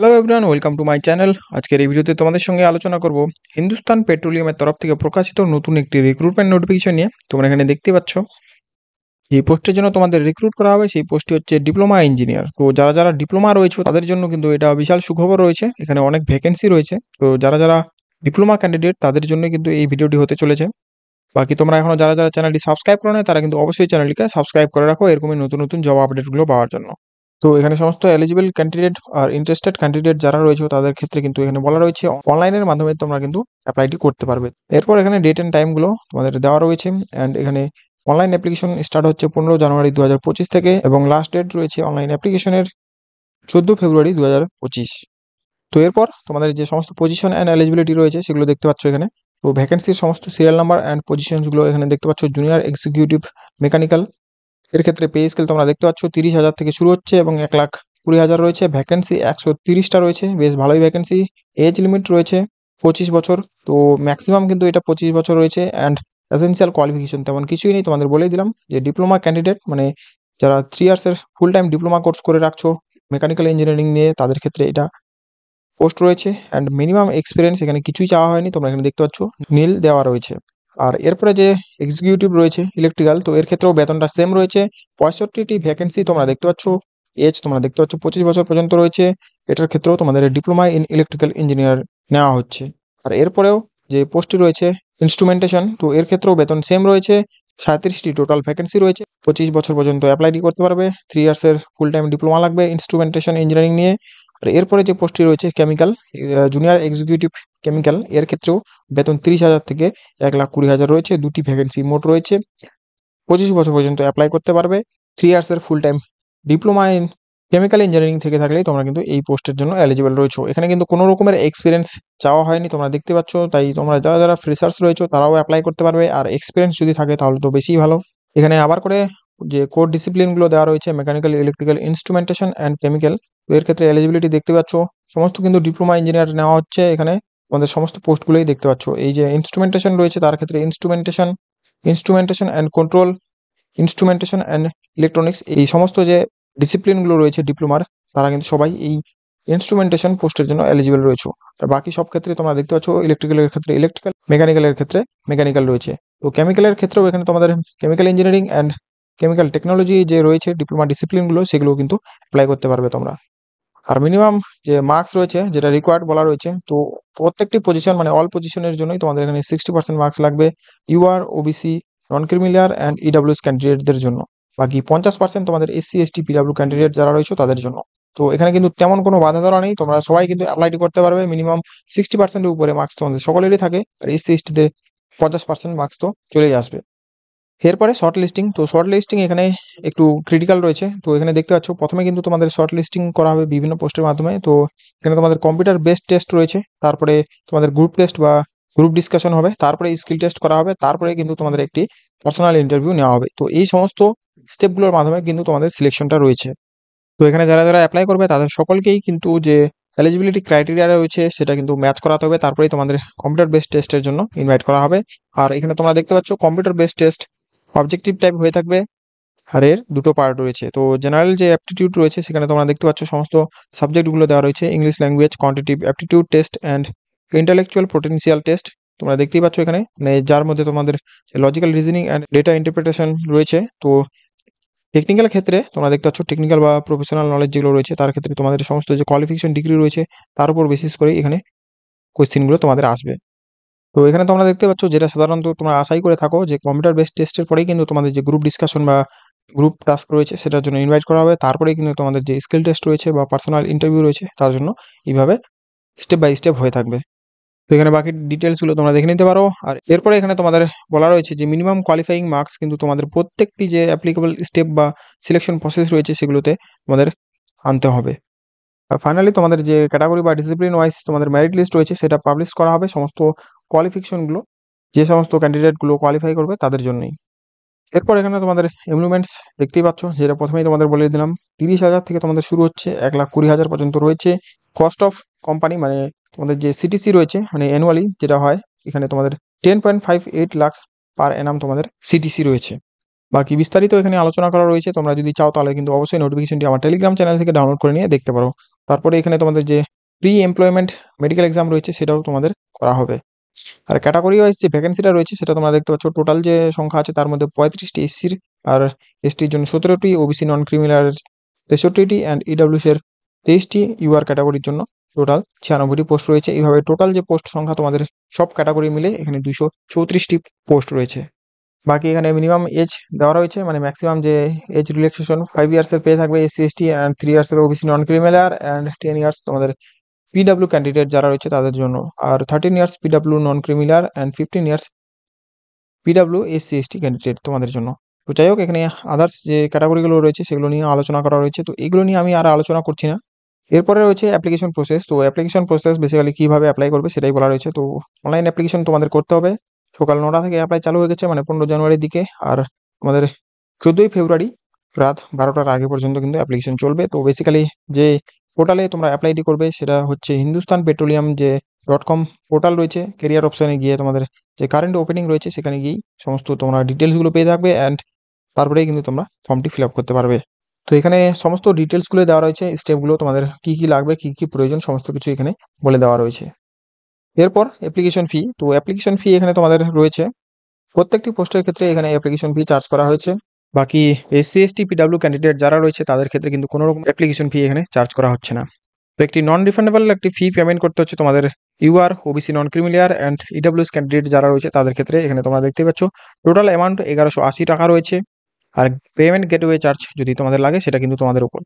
Hello everyone, welcome to my channel. আজকের এই ভিডিওতে তোমাদের সঙ্গে আলোচনা করব হিন্দুস্তান পেট্রোলিয়ামের তরফ থেকে প্রকাশিত নতুন একটি রিক্রুটমেন্ট নোটিফিকেশন নিয়ে। তোমরা এখানে দেখতে পাচ্ছ এই পোস্টের জন্য তোমাদের রিক্রুট করা হবে, সেই পোস্টটি হচ্ছে ডিপ্লোমা ইঞ্জিনিয়ার। তো যারা যারা ডিপ্লোমা রয়েছে তাদের জন্য কিন্তু এটা বিশাল সুখবর রয়েছে, এখানে অনেক ভ্যাকেন্সি রয়েছে। তো যারা যারা ডিপ্লোমা ক্যান্ডিডেট তাদের জন্য কিন্তু এই ভিডিওটি হতে চলেছে। বাকি তোমরা এখনো যারা যারা চ্যানেলটি সাবস্ক্রাইব করো না তারা কিন্তু অবশ্যই চ্যানেলটিকে সাবস্ক্রাইব করে রাখো এরকমই নতুন নতুন জব আপডেটগুলো পাওয়ার জন্য। তো এখানে সমস্ত eligible candidate are interested candidate যারা রয়েছে তাদের ক্ষেত্রে কিন্তু এখানে বলা রয়েছে অনলাইনের মাধ্যমে তোমরা কিন্তু অ্যাপ্লাইটি করতে পারবে। এরপর এখানে ডেট অ্যান্ড টাইমগুলো তোমাদের দেওয়া রয়েছে। অ্যান্ড এখানে অনলাইন অ্যাপ্লিকেশন স্টার্ট হচ্ছে 15 জানুয়ারি 2025 থেকে এবং লাস্ট ডেট রয়েছে অনলাইন অ্যাপ্লিকেশনের 14 ফেব্রুয়ারি 2025। তো এরপর তোমাদের যে সমস্ত পজিশন অ্যান্ড এলিজিবিলিটি রয়েছে সেগুলো দেখতে পাচ্ছ এখানে। তো ভ্যাকেন্সির সমস্ত সিরিয়াল নাম্বার অ্যান্ড পজিশনসগুলো এখানে দেখতে পাচ্ছ। জুনিয়র এক্সিকিউটিভ মেকানিক্যাল এর ক্ষেত্রে পে স্কেল তোমরা দেখতে পাচ্ছ 30,000 থেকে শুরু হচ্ছে এবং 1,20,000 রয়েছে। ভ্যাকেন্সি 130টা রয়েছে, বেশ ভালোই ভ্যাকেন্সি। এজ লিমিট রয়েছে 25 বছর। তো ম্যাক্সিমাম কিন্তু এটা 25 বছর রয়েছে। অ্যান্ড এসেন্সিয়াল কোয়ালিফিকেশন তেমন কিছুই নেই, তোমাদের বলেই দিলাম যে ডিপ্লোমা ক্যান্ডিডেট মানে যারা 3 ইয়ার্সের ফুল টাইম ডিপ্লোমা কোর্স করে রাখছো মেকানিক্যাল ইঞ্জিনিয়ারিং নিয়ে তাদের ক্ষেত্রে এটা পোস্ট রয়েছে। অ্যান্ড মিনিমাম এক্সপিরিয়েন্স এখানে কিছুই চাওয়া হয়নি, তোমরা এখানে দেখতে পাচ্ছ নীল দেওয়া রয়েছে। আর এরপরে যে এক্সিকিউটিভ রয়েছে ইলেকট্রিক্যাল, তো এর ক্ষেত্রেও বেতনটা সেম রয়েছে। 65টি ভ্যাকেন্সি তোমরা দেখতে পাচ্ছ। এজ তোমরা দেখতে পাচ্ছ 25 বছর পর্যন্ত রয়েছে। এটার ক্ষেত্রেও তোমাদের ডিপ্লোমা ইন ইলেকট্রিক্যাল ইঞ্জিনিয়ার নেওয়া হচ্ছে। আর এরপরেও যে পোস্টটি রয়েছে ইনস্ট্রুমেন্টেশন, তো এর ক্ষেত্রেও বেতন সেম রয়েছে। 37টি টোটাল ভ্যাকেন্সি রয়েছে। 25 বছর পর্যন্ত অ্যাপ্লাইটি করতে পারবে। 3 ইয়ার্সের ফুল টাইম ডিপ্লোমা লাগবে ইনস্ট্রুমেন্টেশন ইঞ্জিনিয়ারিং নিয়ে। আর এরপরে যে পোস্টটি রয়েছে কেমিক্যাল জুনিয়র এক্সিকিউটিভ কেমিক্যাল, এর ক্ষেত্রেও বেতন 30,000 থেকে 1,20,000 রয়েছে। দুটি ভ্যাকেন্সি মোট রয়েছে। 25 বছর পর্যন্ত অ্যাপ্লাই করতে পারবে। 3 ইয়ার্সের full time diploma in chemical engineering থেকে থাকলেই তোমরা কিন্তু এই পোস্টের জন্য এলিজিবল রয়েছে। এখানে কিন্তু কোনো রকমের এক্সপিরিয়েন্স চাওয়া হয়নি, তোমরা দেখতে পাচ্ছ। তাই তোমরা যারা যারা ফ্রেশার্স রয়েছে তারাও অ্যাপ্লাই করতে পারবে। আর এক্সপিরিয়েন্স যদি থাকে তাহলে তো বেশিই ভালো। এখানে আবার করে যে কোর ডিসিপ্লিনগুলো দেওয়া রয়েছে mechanical, electrical, instrumentation and chemical, তো এর ক্ষেত্রে এলিজিবিলিটি দেখতে পাচ্ছ। সমস্ত কিন্তু ডিপ্লোমা ইঞ্জিনিয়ার নেওয়া হচ্ছে এখানে। তোমাদের সমস্ত পোস্টগুলোই দেখতে পাচ্ছ। এই যে ইনস্ট্রুমেন্টেশন রয়েছে তার ক্ষেত্রে instrumentation, instrumentation and control, instrumentation and electronics, এই সমস্ত যে ডিসিপ্লিনগুলো রয়েছে ডিপ্লোমার, তারা কিন্তু সবাই এই ইনস্ট্রুমেন্টেশন পোস্টের জন্য এলিজিবল রয়েছে। আর বাকি সব ক্ষেত্রে তোমরা দেখতে পাচ্ছ ইলেকট্রিক্যালের ক্ষেত্রে ইলেকট্রিক্যাল, মেকানিক্যালের ক্ষেত্রে মেকানিক্যাল রয়েছে। তো কেমিক্যালের ক্ষেত্রেও এখানে তোমাদের chemical engineering and chemical technology যে রয়েছে ডিপ্লোমা ডিসিপ্লিনগুলো সেগুলো কিন্তু অ্যাপ্লাই করতে পারবে তোমরা। আর মিনিমাম যে মার্কস রয়েছে যেটা রিকোয়ার্ড বলা রয়েছে, তো প্রত্যেকটি পজিশন মানে অল পজিশনের জন্যই তোমাদের এখানে 60% মার্কস লাগবে UR, OBC, non creamy layer and EWS ক্যান্ডিডেটদের জন্য। বাকি 50% তোমাদের এসসি এসটি পিডাব্লিউ ক্যান্ডিডেট যারা রয়েছে তাদের জন্য। তো এখানে কিন্তু তেমন কোনো বাধা ধরা নেই, তোমরা সবাই কিন্তু অ্যাপ্লাইটি করতে পারবে। মিনিমাম 60%-এর উপরে মার্কস তোমাদের সকলেরই থাকে। আর এসসি এসটিদের 50% মার্কস তো চলেই আসবে। এরপরে শর্ট লিস্টিং, তো শর্ট লিস্টিং এখানে একটু ক্রিটিক্যাল রয়েছে। তো এখানে দেখতে পাচ্ছ প্রথমে কিন্তু তোমাদের শর্ট লিস্টিং করা হবে বিভিন্ন পোস্টের মাধ্যমে। তো এখানে তোমাদের কম্পিউটার বেসড টেস্ট রয়েছে, তারপরে তোমাদের গ্রুপ টেস্ট বা গ্রুপ ডিসকাশন হবে, তারপরে স্কিল টেস্ট করা হবে, তারপরে কিন্তু তোমাদের একটি পার্সোনাল ইন্টারভিউ নেওয়া হবে। তো এই সমস্ত স্টেপগুলোর মাধ্যমে কিন্তু তোমাদের সিলেকশনটা রয়েছে। তো এখানে যারা যারা অ্যাপ্লাই করবে তাদের সকলকেই কিন্তু যে এলিজিবিলিটি ক্রাইটেরিয়া রয়েছে সেটা কিন্তু ম্যাচ করাতে হবে, তারপরেই তোমাদের কম্পিউটার বেসড টেস্টের জন্য ইনভাইট করা হবে। আর এখানে তোমরা দেখতে পাচ্ছ computer based test objective type হয়ে থাকবে। আর এর দুটো পার্ট রয়েছে। তো জেনারেল যে অ্যাপটিটিউড রয়েছে সেখানে তোমরা দেখতে পাচ্ছ সমস্ত সাবজেক্টগুলো দেওয়া রয়েছে, English language, quantitative aptitude test and intellectual potential test. তোমরা দেখতেই পাচ্ছ এখানে মানে যার মধ্যে তোমাদের logical reasoning and data interpretation রয়েছে। তো টেকনিক্যাল ক্ষেত্রে তোমরা দেখতে পাচ্ছ টেকনিক্যাল বা প্রফেশনাল নলেজ যেগুলো রয়েছে তার ক্ষেত্রে তোমাদের সমস্ত যে কোয়ালিফিকেশন ডিগ্রি রয়েছে তার উপর বেসিস করে এখানে কোয়েশ্চেনগুলো তোমাদের আসবে। তো এখানে তোমরা দেখতে পাচ্ছ যেটা সাধারণত তোমরা আশাই করে থাকো যে কম্পিউটার বেসড টেস্টের পরেই কিন্তু তোমাদের যে গ্রুপ ডিসকাশন বা গ্রুপ টাস্ক রয়েছে সেটার জন্য ইনভাইট করা হবে, তারপরেই কিন্তু তোমাদের যে স্কিল টেস্ট রয়েছে বা পার্সোনাল ইন্টারভিউ রয়েছে তার জন্য এইভাবে স্টেপ বাই স্টেপ হয়ে থাকবে। তো এখানে বাকি ডিটেলসগুলো তোমরা দেখে নিতে পারো। আর এরপরে এখানে তোমাদের বলা রয়েছে যে মিনিমাম কোয়ালিফাইং মার্কস কিন্তু তোমাদের প্রত্যেকটি যে অ্যাপ্লিকেবল স্টেপ বা সিলেকশন প্রসেস রয়েছে সেগুলোতে তোমাদের আনতে হবে। আর ফাইনালি তোমাদের যে ক্যাটাগরি বা ডিসিপ্লিন ওয়াইজ তোমাদের মেরিট লিস্ট রয়েছে সেটা পাবলিশ করা হবে সমস্ত কোয়ালিফিকেশনগুলো যে সমস্ত ক্যান্ডিডেটগুলো কোয়ালিফাই করবে তাদের জন্যই। এরপর এখানে তোমাদের এমপ্লয়মেন্টস দেখতেই পাচ্ছ, যেটা প্রথমেই তোমাদের বলে দিলাম 30,000 থেকে তোমাদের শুরু হচ্ছে 1,20,000 পর্যন্ত রয়েছে। কস্ট অফ কোম্পানি মানে তোমাদের যে সিটিসি রয়েছে মানে অ্যানুয়ালি যেটা হয় এখানে তোমাদের 10.58 লাখ পার অ্যানাম তোমাদের সিটিসি রয়েছে। বাকি বিস্তারিত এখানে আলোচনা করা রয়েছে। তোমরা যদি চাও তাহলে কিন্তু অবশ্যই নোটিফিকেশনটি আমার টেলিগ্রাম চ্যানেল থেকে ডাউনলোড করে নিয়ে দেখতে পারো। তারপরে এখানে তোমাদের যে প্রি এমপ্লয়মেন্ট মেডিকেল এক্সাম রয়েছে সেটাও তোমাদের করা হবে। আর ক্যাটাগরি ওয়াইজ যে ভ্যাকেন্সিটা রয়েছে সেটা তোমরা দেখতে পাচ্ছ। টোটাল যে সংখ্যা আছে তার মধ্যে 35টি এসসির, আর এসটির জন্য 17টি, ওবিসি নন ক্রিমিনাল 63টি অ্যান্ড ইডব্লিউসি এর 23টি, ইউআর ক্যাটাগরির জন্য টোটাল 96টি পোস্ট রয়েছে। এইভাবে টোটাল যে পোস্ট সংখ্যা তোমাদের সব ক্যাটাগরি মিলে এখানে 234টি পোস্ট রয়েছে। বাকি এখানে মিনিমাম এজ দেওয়া রয়েছে, মানে ম্যাক্সিমাম যে এজ রিল্যাক্সেশন 5 ইয়ার্সের পেয়ে থাকবে এসসি এসটি, অ্যান্ড 3 ইয়ার্সের OBC non criminal, and 10 years তোমাদের পিডব্লিউ ক্যান্ডিডেট যারা রয়েছে তাদের জন্য, আর 13 years PW non criminal and 15 years PW SC ST candidate তোমাদের জন্য। তো যাই হোক, এখানে আদার্স যে ক্যাটাগরিগুলো রয়েছে সেগুলো নিয়ে আলোচনা করা রয়েছে, তো এগুলো নিয়ে আমি আর আলোচনা করছি না। এরপরে রয়েছে অ্যাপ্লিকেশন প্রসেস। তো অ্যাপ্লিকেশন প্রসেস বেসিক্যালি কীভাবে অ্যাপ্লাই করবে সেটাই বলা রয়েছে। তো অনলাইন অ্যাপ্লিকেশন তোমাদের করতে হবে। সকাল 9টা থেকে অ্যাপ্লাই চালু হয়ে গেছে, মানে 15 জানুয়ারির দিকে, আর আমাদের 14ই ফেব্রুয়ারি রাত 12টার আগে পর্যন্ত কিন্তু অ্যাপ্লিকেশন চলবে। তো বেসিক্যালি যে পোর্টালে তোমরা অ্যাপ্লাইটি করবে সেটা হচ্ছে হিন্দুস্তান পেট্রোলিয়াম যে .com পোর্টাল রয়েছে। কেরিয়ার অপশানে গিয়ে তোমাদের যে কারেন্ট ওপেনিং রয়েছে সেখানে গিয়েই সমস্ত তোমরা ডিটেলসগুলো পেয়ে থাকবে, অ্যান্ড তারপরেই কিন্তু তোমরা ফর্মটি ফিল আপ করতে পারবে। তো এখানে সমস্ত ডিটেলসগুলো দেওয়া রয়েছে, স্টেপগুলো তোমাদের কী কী লাগবে, কী কী প্রয়োজন, সমস্ত কিছু এখানে বলে দেওয়া রয়েছে। এরপর অ্যাপ্লিকেশন ফি। তো অ্যাপ্লিকেশন ফি এখানে তোমাদের রয়েছে প্রত্যেকটি পোস্টের ক্ষেত্রে এখানে অ্যাপ্লিকেশন ফি চার্জ করা হয়েছে। বাকি এসসি এসটি পিডব্লিউ ক্যান্ডিডেট যারা রয়েছে তাদের ক্ষেত্রে কিন্তু কোনো রকম অ্যাপ্লিকেশন ফি এখানে চার্জ করা হচ্ছে না। তো একটি নন রিফান্ডেবল একটি ফি পেমেন্ট করতে হচ্ছে তোমাদের UR, OBC non creamy layer and EWS candidate যারা রয়েছে তাদের ক্ষেত্রে। এখানে তোমরা দেখতে পাচ্ছ টোটাল অ্যামাউন্ট 1180 টাকা রয়েছে। আর পেমেন্ট গেটওয়ে চার্জ যদি তোমাদের লাগে সেটা কিন্তু তোমাদের উপর।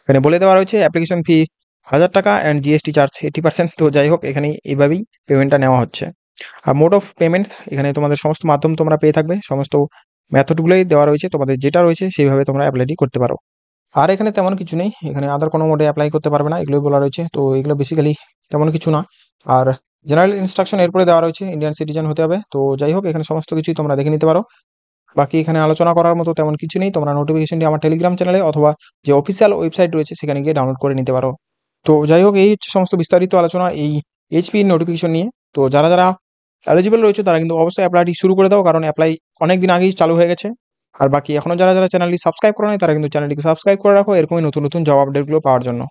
এখানে বলে দেওয়া রয়েছে অ্যাপ্লিকেশন ফি 1000 টাকা অ্যান্ড জিএসটি চার্জ 80%। তো যাই হোক, এখানে এইভাবেই পেমেন্টটা নেওয়া হচ্ছে। আর মোড অফ পেমেন্ট এখানে তোমাদের সমস্ত মাধ্যম তোমরা পেয়ে থাকবে, সমস্ত মেথডগুলোই দেওয়া রয়েছে, তোমাদের যেটা রয়েছে সেইভাবে তোমরা অ্যাপ্লাইটি করতে পারো। আর এখানে তেমন কিছু নেই, এখানে আদার কোনো মোডে অ্যাপ্লাই করতে পারবে না, এগুলোই বলা রয়েছে। তো এগুলো বেসিক্যালি তেমন কিছু না। আর জেনারেল ইনস্ট্রাকশন এরপরে দেওয়া রয়েছে, ইন্ডিয়ান সিটিজেন হতে হবে। তো যাই হোক, এখানে সমস্ত কিছুই তোমরা দেখে নিতে পারো। বাকি এখানে আলোচনা করার মতো তেমন কিছু নেই। তোমরা নোটিফিকেশনটি আমার টেলিগ্রাম চ্যানেলে অথবা যে অফিসিয়াল ওয়েবসাইট রয়েছে সেখানে গিয়ে ডাউনলোড করে নিতে পারো। তো যাই হোক, এই হচ্ছে সমস্ত বিস্তারিত আলোচনা এই এইচপি নোটিফিকেশন নিয়ে। তো যারা যারা এলিজিবল রয়েছে তারা কিন্তু অবশ্যই অ্যাপ্লাইটি শুরু করে দাও, কারণ অ্যাপ্লাই অনেক দিন আগেই চালু হয়ে গেছে। আর বাকি এখনও যারা যারা চ্যানেলটি সাবস্ক্রাইব করা নেই তারা কিন্তু চ্যানেলটিকে সাবস্ক্রাইব করে রাখো এরকমই নতুন নতুন জব আপডেটগুলো পাওয়ার জন্য।